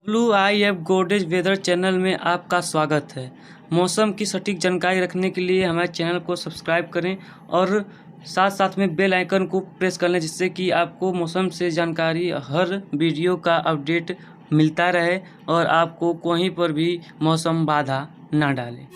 Blue I F Godrej weather channel में आपका स्वागत है। मौसम की सटीक जानकारी रखने के लिए हमारे चैनल को सब्सक्राइब करें और साथ साथ में बेल आइकन को प्रेस कर लें, जिससे कि आपको मौसम से जानकारी हर वीडियो का अपडेट मिलता रहे और आपको कहीं पर भी मौसम बाधा ना डाले।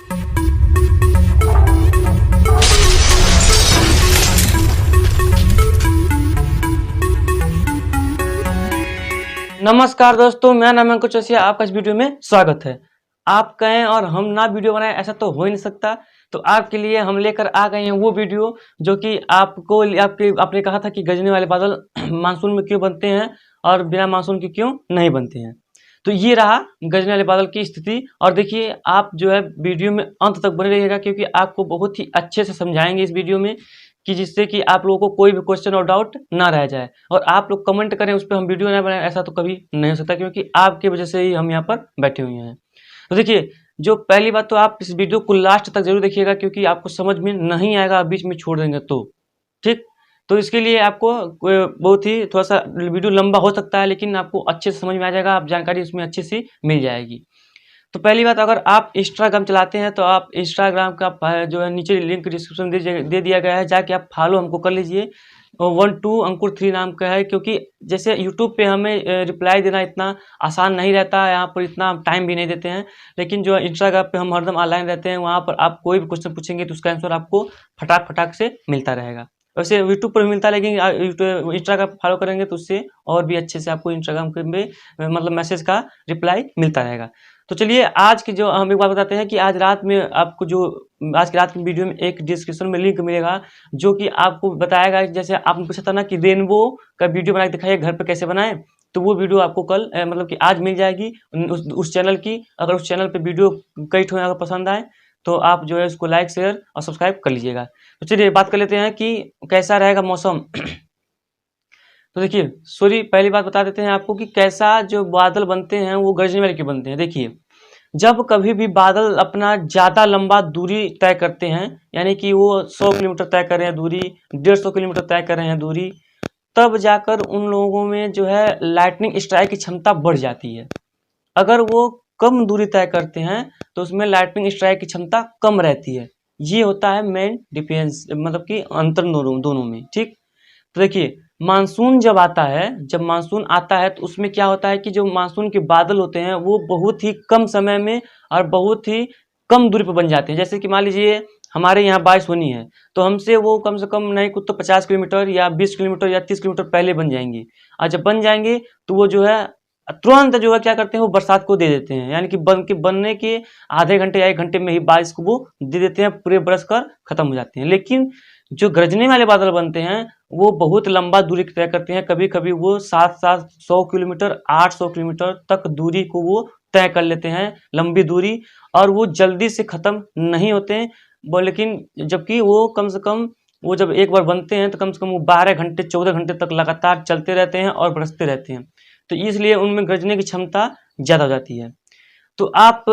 नमस्कार दोस्तों, मेरा नाम है अंकुर चौरसिया। आपका इस वीडियो में स्वागत है। आप कहें और हम ना वीडियो बनाएं, ऐसा तो हो ही नहीं सकता। तो आपके लिए हम लेकर आ गए हैं वो वीडियो जो कि आपने कहा था कि गरजने वाले बादल मानसून में क्यों बनते हैं और बिना मानसून के क्यों नहीं बनते हैं। तो ये रहा गरजने वाले बादल की स्थिति। और देखिए, आप जो है वीडियो में अंत तक बने रहिएगा, क्योंकि आपको बहुत ही अच्छे से समझाएंगे इस वीडियो में, कि जिससे कि आप लोगों को कोई भी क्वेश्चन और डाउट ना रह जाए। और आप लोग कमेंट करें, उस पर हम वीडियो ना बनाएं, ऐसा तो कभी नहीं हो सकता, क्योंकि आपकी वजह से ही हम यहाँ पर बैठे हुए हैं। तो देखिए, जो पहली बात, तो आप इस वीडियो को लास्ट तक जरूर देखिएगा, क्योंकि आपको समझ में नहीं आएगा बीच में छोड़ देंगे तो। ठीक, तो इसके लिए आपको बहुत ही थोड़ा सा वीडियो लंबा हो सकता है, लेकिन आपको अच्छे से समझ में आ जाएगा, आप जानकारी उसमें अच्छी सी मिल जाएगी। तो पहली बात, अगर आप इंस्टाग्राम चलाते हैं तो आप इंस्टाग्राम का जो है नीचे लिंक डिस्क्रिप्शन दे दिया गया है, जाके आप फॉलो हमको कर लीजिए। 12 अंकुर 3 नाम का है, क्योंकि जैसे यूट्यूब पे हमें रिप्लाई देना इतना आसान नहीं रहता, यहाँ पर इतना टाइम भी नहीं देते हैं। लेकिन जो इंस्टाग्राम पे हम हरदम ऑनलाइन रहते हैं, वहाँ पर आप कोई भी क्वेश्चन पूछेंगे तो उसका आंसर आपको फटाक फटाक से मिलता रहेगा। वैसे यूट्यूब पर भी मिलता है, लेकिन इंस्टाग्राम फॉलो करेंगे तो उससे और भी अच्छे से आपको इंस्टाग्राम के में मतलब मैसेज का रिप्लाई मिलता रहेगा। तो चलिए, आज की जो हम एक बात बताते हैं कि आज रात में आपको जो आज की रात की वीडियो में एक डिस्क्रिप्शन में लिंक मिलेगा, जो कि आपको बताएगा। जैसे आपने पूछा था ना कि रेनबो का वीडियो बना के दिखाइए घर पे कैसे बनाएं, तो वो वीडियो आपको कल मतलब कि आज मिल जाएगी उस चैनल की। अगर उस चैनल पे वीडियो कई ठो अगर पसंद आए तो आप जो है उसको लाइक शेयर और सब्सक्राइब कर लीजिएगा। तो चलिए बात कर लेते हैं कि कैसा रहेगा मौसम। तो देखिए, सॉरी, पहली बात बता देते हैं आपको कि कैसा जो बादल बनते हैं वो गरजने वाले क्यों बनते हैं। देखिए, जब कभी भी बादल अपना ज़्यादा लंबा दूरी तय करते हैं, यानी कि वो 100 किलोमीटर तय कर रहे हैं दूरी, 150 किलोमीटर तय कर रहे हैं दूरी, तब जाकर उन लोगों में जो है लाइटनिंग स्ट्राइक की क्षमता बढ़ जाती है। अगर वो कम दूरी तय करते हैं तो उसमें लाइटनिंग स्ट्राइक की क्षमता कम रहती है। ये होता है मेन डिफरेंस, मतलब कि अंतर दोनों में। ठीक, तो देखिए, मानसून जब मानसून आता है तो उसमें क्या होता है कि जो मानसून के बादल होते हैं वो बहुत ही कम समय में और बहुत ही कम दूरी पर बन जाते हैं। जैसे कि मान लीजिए हमारे यहाँ बारिश होनी है, तो हमसे वो कम से कम नहीं कुछ तो 50 किलोमीटर या 20 किलोमीटर या 30 किलोमीटर पहले बन जाएंगी। और जब बन जाएंगे तो वो जो है तुरंत जो है क्या करते हैं, वो बरसात को दे देते हैं। यानी कि बनने के आधे घंटे या 1 घंटे में ही बारिश को वो दे देते हैं, पूरे बरस कर खत्म हो जाते हैं। लेकिन जो गरजने वाले बादल बनते हैं वो बहुत लंबा दूरी तय करते हैं। कभी कभी वो 700 किलोमीटर 800 किलोमीटर तक दूरी को वो तय कर लेते हैं, लंबी दूरी। और वो जल्दी से खत्म नहीं होते हैं वो, लेकिन जबकि वो कम से कम वो जब एक बार बनते हैं तो कम से कम वो 12 घंटे 14 घंटे तक लगातार चलते रहते हैं और बरसते रहते हैं। तो इसलिए उनमें गरजने की क्षमता ज़्यादा हो जाती है। तो आप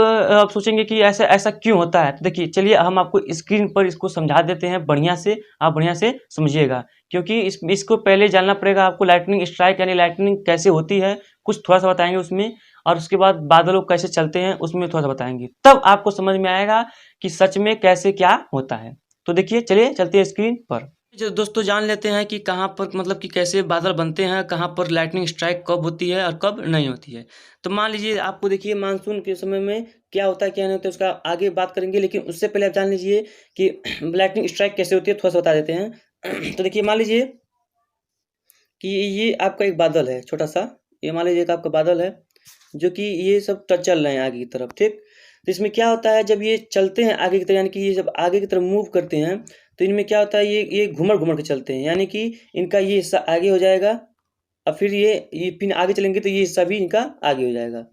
सोचेंगे कि ऐसा ऐसा क्यों होता है। तो देखिए, चलिए हम आपको स्क्रीन पर इसको समझा देते हैं बढ़िया से, आप बढ़िया से समझिएगा, क्योंकि इसको पहले जानना पड़ेगा आपको। लाइटनिंग स्ट्राइक यानी लाइटनिंग कैसे होती है कुछ थोड़ा सा बताएंगे उसमें, और उसके बाद बादलों कैसे चलते हैं उसमें थोड़ा सा बताएंगे, तब आपको समझ में आएगा कि सच में कैसे क्या होता है। तो देखिए, चलिए चलते हैं स्क्रीन पर। जो दोस्तों जान लेते हैं कि कहाँ पर मतलब कि कैसे बादल बनते हैं, कहाँ पर लाइटनिंग स्ट्राइक कब होती है और कब नहीं होती है। तो मान लीजिए आपको, देखिए मानसून के समय में क्या होता है क्या नहीं होता है उसका आगे बात करेंगे, लेकिन उससे पहले आप जान लीजिए कि लाइटनिंग स्ट्राइक कैसे होती है, थोड़ा सा बता देते हैं। तो देखिए, मान लीजिए कि ये आपका एक बादल है छोटा सा, ये मान लीजिए आपका बादल है जो कि ये सब चल रहे हैं आगे की तरफ। ठीक, तो इसमें क्या होता है, जब ये चलते हैं आगे की तरफ, यानी कि ये जब आगे की तरफ मूव करते हैं तो इनमें क्या होता है, ये घूमर घूमर के चलते हैं। यानी कि इनका ये हिस्सा आगे हो जाएगा और फिर ये फिर आगे चलेंगे तो ये हिस्सा भी इनका आगे हो जाएगा।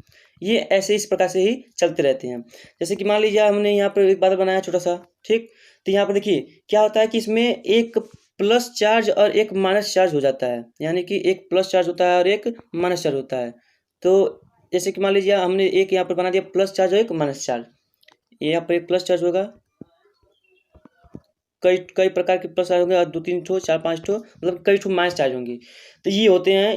ये ऐसे इस प्रकार से ही चलते रहते हैं। जैसे कि मान लीजिए हमने यहाँ पर एक बादल बनाया छोटा सा। ठीक, तो यहाँ पर देखिए क्या होता है कि इसमें एक प्लस चार्ज और एक माइनस चार्ज हो जाता है। यानी कि एक प्लस चार्ज होता है और एक माइनस चार्ज होता है। तो जैसे कि मान लीजिए हमने एक यहाँ पर बना दिया प्लस चार्ज और एक माइनस चार्ज। यहाँ पर एक प्लस चार्ज होगा कई कई प्रकार के प्लस चार्ज होंगे और 2-3 ठो 4-5 ठो मतलब कई ठो माइनस चार्ज होंगे। तो ये होते हैं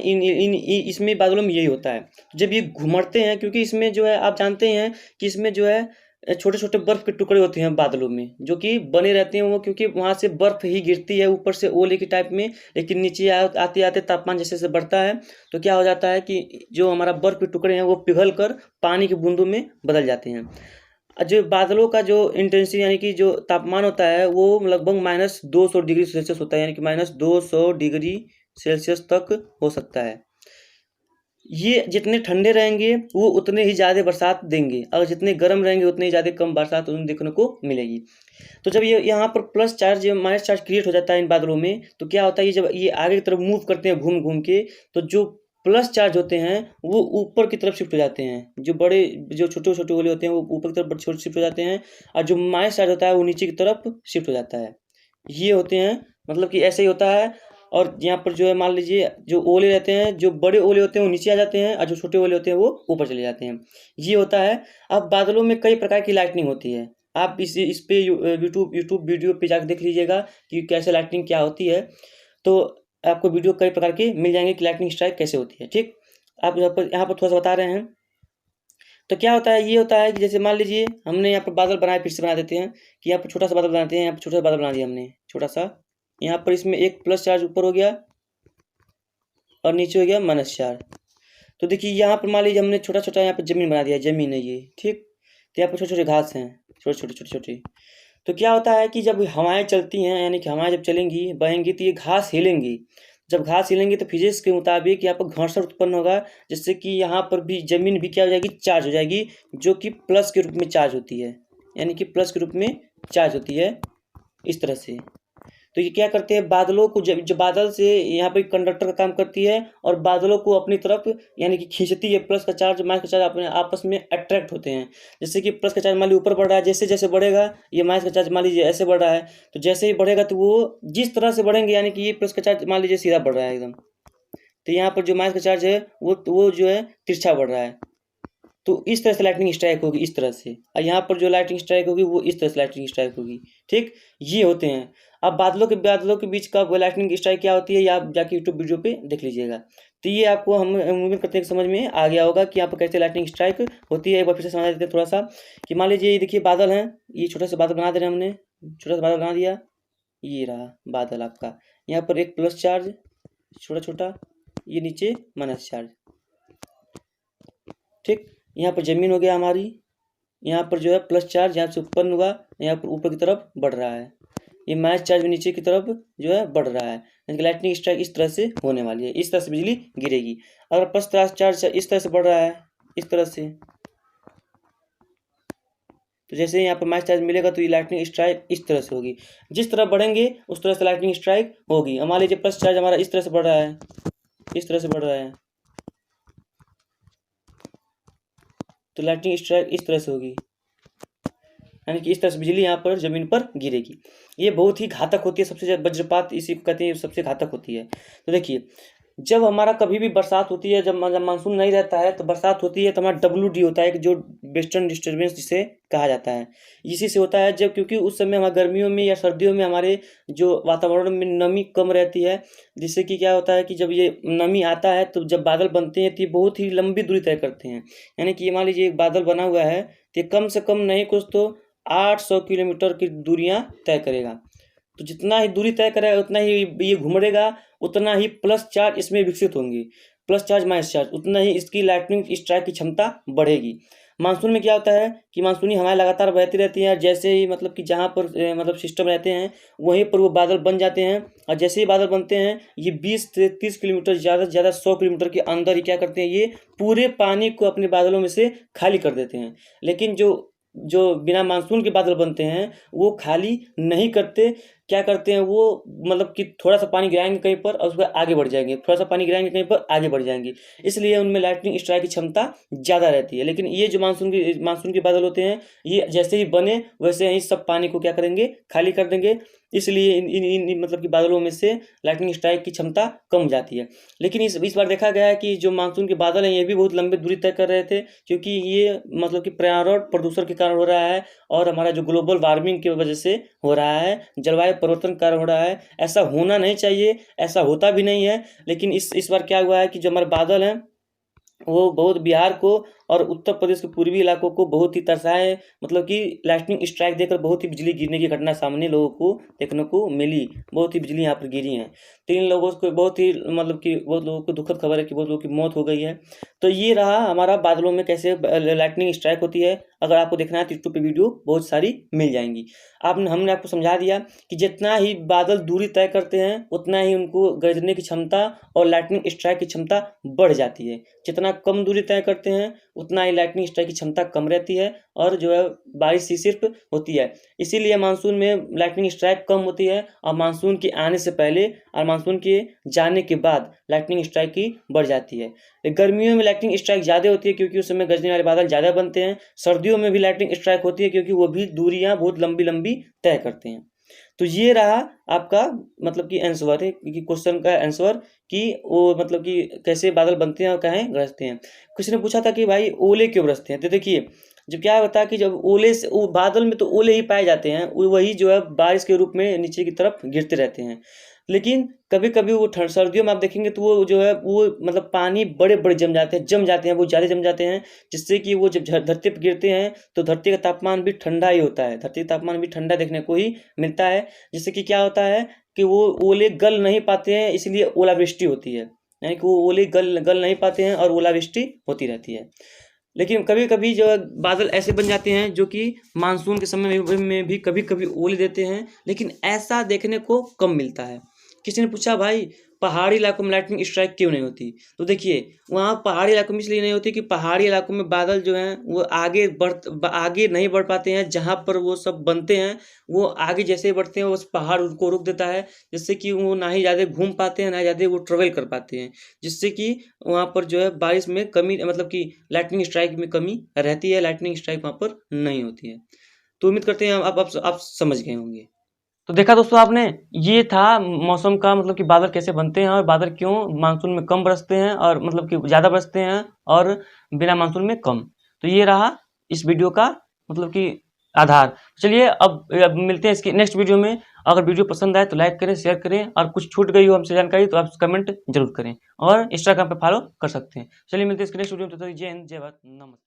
इसमें बादलों में यही होता है। जब ये घुमड़ते हैं, क्योंकि इसमें जो है आप जानते हैं कि इसमें जो है छोटे छोटे बर्फ के टुकड़े होते हैं बादलों में, जो कि बने रहते हैं वो, क्योंकि वहां से बर्फ ही गिरती है ऊपर से ओले की टाइप में, लेकिन नीचे आते आते तापमान जैसे जैसे बढ़ता है तो क्या हो जाता है कि जो हमारा बर्फ के टुकड़े हैं वो पिघल कर पानी की बूंदों में बदल जाते हैं। जो बादलों का जो इंटेंसिटी यानी कि जो तापमान होता है वो लगभग -200 डिग्री सेल्सियस होता है, यानी कि -200 डिग्री सेल्सियस तक हो सकता है। ये जितने ठंडे रहेंगे वो उतने ही ज़्यादा बरसात देंगे, और जितने गर्म रहेंगे उतने ही ज़्यादा कम बरसात उन्हें देखने को मिलेगी। तो जब ये यहाँ पर plus charge minus charge create हो जाता है इन बादलों में, तो क्या होता है, ये जब ये आगे की तरफ मूव करते हैं घूम घूम के, तो जो प्लस चार्ज होते हैं वो ऊपर की तरफ शिफ्ट हो जाते हैं, जो छोटे छोटे ओले होते हैं वो ऊपर की तरफ छोटे शिफ्ट हो जाते हैं, और जो माइनस चार्ज होता है वो नीचे की तरफ शिफ्ट हो जाता है। ये होते हैं, मतलब कि ऐसे ही होता है। और यहाँ पर जो है मान लीजिए जो ओले रहते हैं, जो बड़े ओले होते हैं वो नीचे आ जाते हैं, और जो छोटे ओले होते हैं वो ऊपर चले जाते हैं। ये होता है। अब बादलों में कई प्रकार की लाइटनिंग होती है। आप इस पे यूट्यूब वीडियो पे जाकर देख लीजिएगा कि कैसे लाइटनिंग क्या होती है। तो आपको वीडियो कई प्रकार के मिल जाएंगे कि लाइटनिंग स्ट्राइक कैसे होती है। ठीक, आप यहाँ पर थोड़ा सा बता रहे हैं। तो क्या होता है, ये होता है कि जैसे मान लीजिए हमने यहाँ पर बादल बनाए, फिर से बना देते हैं कि यहाँ पर छोटा सा बादल बनाते हैं। यहाँ पर छोटा सा बादल बना दिया हमने, छोटा सा। यहाँ पर इसमें एक प्लस चार्ज ऊपर हो गया और नीचे हो गया माइनस चार्ज। तो देखिए यहाँ पर मान लीजिए हमने छोटा छोटा यहाँ पर जमीन बना दिया, जमीन है ये। ठीक, तो यहाँ पर छोटे छोटे घास हैं, छोटे छोटे छोटे छोटे। तो क्या होता है कि जब हवाएं चलती हैं, यानी कि हवाएं जब चलेंगी बहेंगी, तो ये घास हिलेंगी। जब घास हिलेंगी तो फिजिक्स के मुताबिक यहाँ पर घर्षण उत्पन्न होगा, जिससे कि यहाँ पर भी जमीन भी क्या हो जाएगी, चार्ज हो जाएगी, जो कि प्लस के रूप में चार्ज होती है, यानी कि प्लस के रूप में चार्ज होती है इस तरह से। तो ये क्या करते हैं, बादलों को जब बादल से यहाँ पे कंडक्टर का काम करती है, और बादलों को अपनी तरफ यानी कि खींचती है। प्लस का चार्ज माइनस का चार्ज अपने आपस में अट्रैक्ट होते हैं। जैसे कि प्लस का चार्ज मान लीजिए ऊपर बढ़ रहा है, जैसे जैसे बढ़ेगा ये माइनस का चार्ज मान लीजिए ऐसे बढ़ रहा है, तो जैसे ही बढ़ेगा तो वो जिस तरह से बढ़ेंगे, यानी कि ये प्लस का चार्ज मान लीजिए सीधा बढ़ रहा है एकदम, तो यहाँ पर जो माइनस का चार्ज है वो जो है तिरछा बढ़ रहा है। तो इस तरह से लाइटनिंग स्ट्राइक होगी, इस तरह से। और यहाँ पर जो लाइटनिंग स्ट्राइक होगी वो इस तरह से लाइटनिंग स्ट्राइक होगी। ठीक, ये होते हैं। अब बादलों के बीच का वो लाइटनिंग स्ट्राइक क्या होती है, ये आप जाके यूट्यूब वीडियो पे देख लीजिएगा। तो ये आपको हम उम्मीद करते हैं कि समझ में आ गया होगा कि यहाँ पर कैसे लाइटनिंग स्ट्राइक होती है। एक बार फिर से समझा देते हैं थोड़ा सा कि मान लीजिए ये देखिए बादल हैं, ये छोटा सा बादल बना दे रहे हैं हमने, छोटा सा बादल बना दिया। ये रहा बादल आपका, यहाँ पर एक प्लस चार्ज छोटा छोटा, ये नीचे माइनस चार्ज। ठीक, यहाँ पर जमीन हो गया हमारी, यहाँ पर जो है प्लस चार्ज यहाँ से उत्पन्न हुआ, यहाँ पर ऊपर की तरफ बढ़ रहा है। ये माइनस चार्ज भी नीचे की तरफ जो है बढ़ रहा है, यानी कि लाइटनिंग स्ट्राइक इस तरह से होने वाली है। इस तरह से बिजली गिरेगी। अगर प्लस चार्ज इस तरह से बढ़ रहा है, इस तरह से, तो जैसे यहाँ पर माइनस चार्ज मिलेगा तो ये लाइटनिंग स्ट्राइक इस तरह से होगी। जिस तरह बढ़ेंगे उस तरह से लाइटनिंग स्ट्राइक होगी। मान लीजिए प्लस चार्ज हमारा इस तरह से बढ़ रहा है, इस तरह से बढ़ रहा है, तो लाइटनिंग स्ट्राइक इस तरह से होगी, यानी कि इस तरह से बिजली यहाँ पर जमीन पर गिरेगी। ये बहुत ही घातक होती है, सबसे ज़्यादा वज्रपात इसी को कहते हैं, सबसे घातक होती है। तो देखिए जब हमारा कभी भी बरसात होती है, जब मानसून नहीं रहता है तो बरसात होती है, तो हमारा WD होता है कि जो वेस्टर्न डिस्टर्बेंस जिसे कहा जाता है, इसी से होता है। जब क्योंकि उस समय हमारे गर्मियों में या सर्दियों में हमारे जो वातावरण में नमी कम रहती है, जिससे कि क्या होता है कि जब ये नमी आता है तो जब बादल बनते हैं तो ये बहुत ही लंबी दूरी तय करते हैं। यानी कि मान लीजिए एक बादल बना हुआ है तो ये कम से कम नहीं कुछ तो 800 किलोमीटर की दूरियां तय करेगा। तो जितना ही दूरी तय करेगा उतना ही ये घूमेगा, उतना ही प्लस चार्ज इसमें विकसित होंगे, प्लस चार्ज माइनस चार्ज, उतना ही इसकी लाइटनिंग स्ट्राइक की क्षमता बढ़ेगी। मानसून में क्या होता है कि मानसूनी हवाएं लगातार बहती रहती हैं, जैसे ही मतलब कि जहाँ पर मतलब सिस्टम रहते हैं वहीं पर वो बादल बन जाते हैं। और जैसे ही बादल बनते हैं ये 20 से 30 किलोमीटर, ज़्यादा से ज़्यादा 100 किलोमीटर के अंदर ही क्या करते हैं, ये पूरे पानी को अपने बादलों में से खाली कर देते हैं। लेकिन जो बिना मानसून के बादल बनते हैं वो खाली नहीं करते। क्या करते हैं वो, मतलब कि थोड़ा सा पानी गिराएंगे कहीं पर और उसके बाद आगे बढ़ जाएंगे, थोड़ा सा पानी गिराएंगे कहीं पर आगे बढ़ जाएंगे, इसलिए उनमें लाइटनिंग स्ट्राइक की क्षमता ज़्यादा रहती है। लेकिन ये जो मानसून के बादल होते हैं, ये जैसे ही बने वैसे ही सब पानी को क्या करेंगे, खाली कर देंगे, इसलिए इन मतलब कि बादलों में से लाइटनिंग स्ट्राइक की क्षमता कम हो जाती है। लेकिन इस बार देखा गया है कि जो मानसून के बादल हैं ये भी बहुत लंबी दूरी तय कर रहे थे, क्योंकि ये मतलब कि पर्यावरण प्रदूषण के कारण हो रहा है और हमारा जो ग्लोबल वार्मिंग की वजह से हो रहा है, जलवायु परिवर्तन हो रहा है। ऐसा होना नहीं चाहिए, ऐसा होता भी नहीं है, लेकिन इस बार क्या हुआ है कि जो हमारे बादल हैं वो बहुत बिहार को और उत्तर प्रदेश के पूर्वी इलाकों को बहुत ही तरसाए, मतलब कि लाइटनिंग स्ट्राइक देकर बहुत ही बिजली गिरने की घटना सामने लोगों को देखने को मिली। बहुत ही बिजली यहाँ पर गिरी है। 3 लोगों को बहुत ही मतलब कि बहुत लोगों को दुखद खबर है कि बहुत लोगों की मौत हो गई है। तो ये रहा हमारा बादलों में कैसे लाइटनिंग स्ट्राइक होती है। अगर आपको देखना है तो यूट्यूब पे वीडियो बहुत सारी मिल जाएंगी। हमने आपको समझा दिया कि जितना ही बादल दूरी तय करते हैं उतना ही उनको गरजने की क्षमता और लाइटनिंग स्ट्राइक की क्षमता बढ़ जाती है। जितना कम दूरी तय करते हैं उतना ही लाइटनिंग स्ट्राइक की क्षमता कम रहती है और जो है बारिश ही सिर्फ होती है। इसीलिए मानसून में लाइटनिंग स्ट्राइक कम होती है और मानसून के आने से पहले और मानसून के जाने के बाद लाइटनिंग स्ट्राइक की बढ़ जाती है। गर्मियों में लाइटनिंग स्ट्राइक ज़्यादा होती है क्योंकि उस समय गरजने वाले बादल ज़्यादा बनते हैं। सर्दियों में भी लाइटनिंग स्ट्राइक होती है क्योंकि वो भी दूरियां बहुत लंबी लंबी तय करते हैं। तो ये रहा आपका मतलब कि आंसर है कि क्वेश्चन का आंसर कि वो मतलब कि कैसे बादल बनते हैं और कहाँ गरजते हैं। किसी ने पूछा था कि भाई ओले क्यों बरसते हैं। तो देखिए जब क्या होता है कि जब ओले से वो बादल में तो ओले ही पाए जाते हैं, वही जो है बारिश के रूप में नीचे की तरफ गिरते रहते हैं। लेकिन कभी कभी वो सर्दियों में आप देखेंगे तो वो जो है वो मतलब पानी बड़े बड़े जम जाते हैं, वो ज़्यादा जम जाते हैं, जिससे कि वो जब धरती पर गिरते हैं तो धरती का तापमान भी ठंडा ही होता है। धरती का तापमान भी ठंडा देखने को ही मिलता है, जिससे कि क्या होता है कि वो ओले गल नहीं पाते हैं, इसलिए ओलावृष्टि होती है। यानी कि वो ओले गल नहीं पाते हैं और ओलावृष्टि होती रहती है। लेकिन कभी कभी जो बादल ऐसे बन जाते हैं जो कि मानसून के समय में भी कभी कभी ओले देते हैं, लेकिन ऐसा देखने को कम मिलता है। किसी ने पूछा भाई पहाड़ी इलाकों में लाइटनिंग स्ट्राइक क्यों नहीं होती। तो देखिए वहाँ पहाड़ी इलाकों में इसलिए नहीं होती कि पहाड़ी इलाकों में बादल जो हैं वो आगे नहीं बढ़ पाते हैं। जहाँ पर वो सब बनते हैं वो आगे जैसे ही बढ़ते हैं उस पहाड़ उनको रोक देता है, जिससे कि वो ना ही ज़्यादा घूम पाते हैं ना ज़्यादा वो ट्रेवल कर पाते हैं, जिससे कि वहाँ पर जो है बारिश में कमी मतलब कि लाइटनिंग स्ट्राइक में कमी रहती है। लाइटनिंग स्ट्राइक वहाँ पर नहीं होती है। तो उम्मीद करते हैं आप समझ गए होंगे। तो देखा दोस्तों आपने, ये था मौसम का मतलब कि बादल कैसे बनते हैं और बादल क्यों मानसून में कम बरसते हैं और मतलब कि ज़्यादा बरसते हैं और बिना मानसून में कम। तो ये रहा इस वीडियो का मतलब कि आधार। चलिए अब मिलते हैं इसकी नेक्स्ट वीडियो में। अगर वीडियो पसंद आए तो लाइक करें, शेयर करें और कुछ छूट गई हो हमसे जानकारी तो आप कमेंट जरूर करें और इंस्टाग्राम पे फॉलो कर सकते हैं। चलिए मिलते हैं इसके नेक्स्ट वीडियो में। तो जय हिंद, जय भारत, नमस्ते।